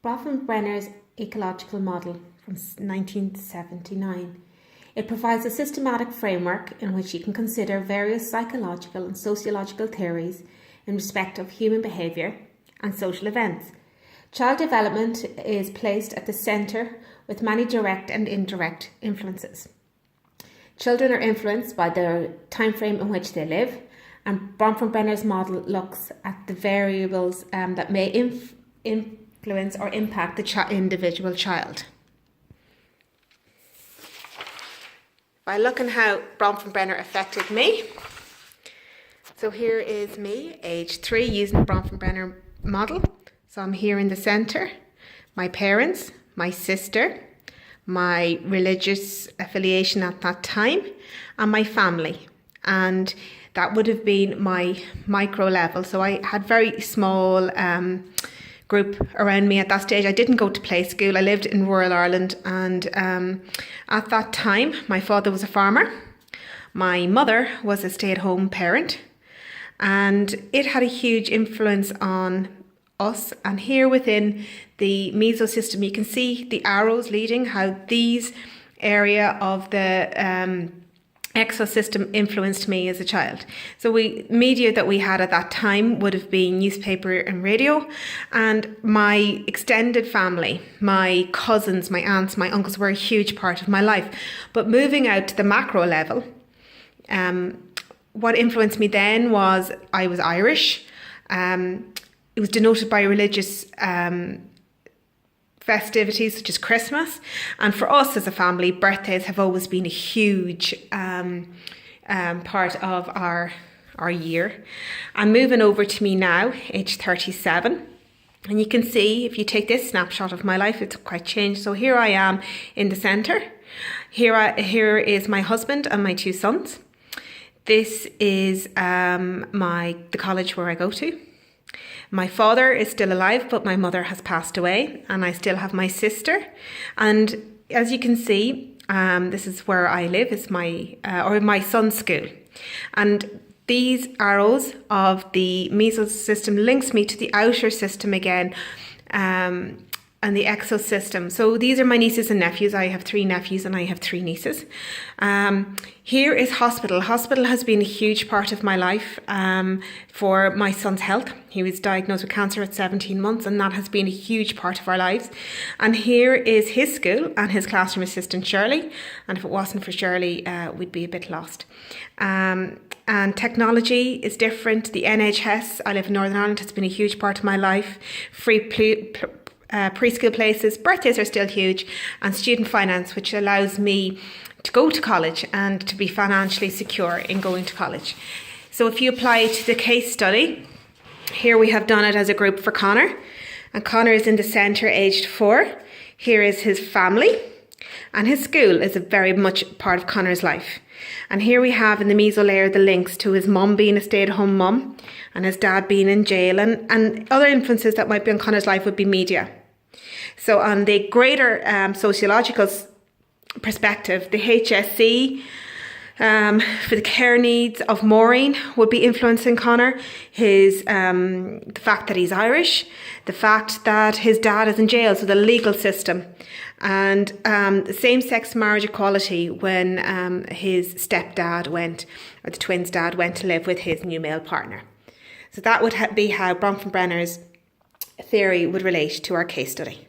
Bronfenbrenners ecological model from 1979. It provides a systematic framework in which you can consider various psychological and sociological theories in respect of human behaviour and social events. Child development is placed at the centre with many direct and indirect influences. Children are influenced by the time frame in which they live, and Bronfenbrenners model looks at the variables that may influence or impact the individual child. By looking how Bronfenbrenner affected me, so here is me, age 3, using the Bronfenbrenner model. So I'm here in the centre, my parents, my sister, my religious affiliation at that time, and my family. And that would have been my micro level. So I had very small group around me at that stage. I didn't go to play school. I lived in rural Ireland, and at that time my father was a farmer. My mother was a stay-at-home parent, and it had a huge influence on us. And here within the mesosystem you can see the arrows leading how these area of the exosystem influenced me as a child. So media that we had at that time would have been newspaper and radio, and my extended family, my cousins, my aunts, my uncles were a huge part of my life. But moving out to the macro level, what influenced me then was I was Irish. It was denoted by religious festivities such as Christmas, and for us as a family, birthdays have always been a huge part of our year. I'm moving over to me now, age 37, and you can see if you take this snapshot of my life, it's quite changed. So here I am in the centre. Here is my husband and my 2 sons. This is the college where I go to. My father is still alive, but my mother has passed away, and I still have my sister. And as you can see, this is where I live. It's my son's school. And these arrows of the mesosystem links me to the outer system again, and the exosystem. So these are my nieces and nephews. I have 3 nephews and I have 3 nieces. Here is hospital. Hospital has been a huge part of my life for my son's health. He was diagnosed with cancer at 17 months, and that has been a huge part of our lives. And here is his school and his classroom assistant, Shirley. And if it wasn't for Shirley, we'd be a bit lost. And technology is different. The NHS, I live in Northern Ireland, has been a huge part of my life. Free preschool places, birthdays are still huge, and student finance, which allows me to go to college and to be financially secure in going to college. So if you apply it to the case study, here we have done it as a group for Connor, and Connor is in the centre, aged 4. Here is his family, and his school is a very much part of Connor's life. And here we have in the meso layer the links to his mum being a stay-at-home mum, and his dad being in jail, and other influences that might be on Connor's life would be media. So on the greater sociological perspective, the HSE for the care needs of Maureen would be influencing Connor. The fact that he's Irish, the fact that his dad is in jail, so the legal system, and same-sex marriage equality when his stepdad or the twins' dad went to live with his new male partner. So that would be how Bronfenbrenner's theory would relate to our case study.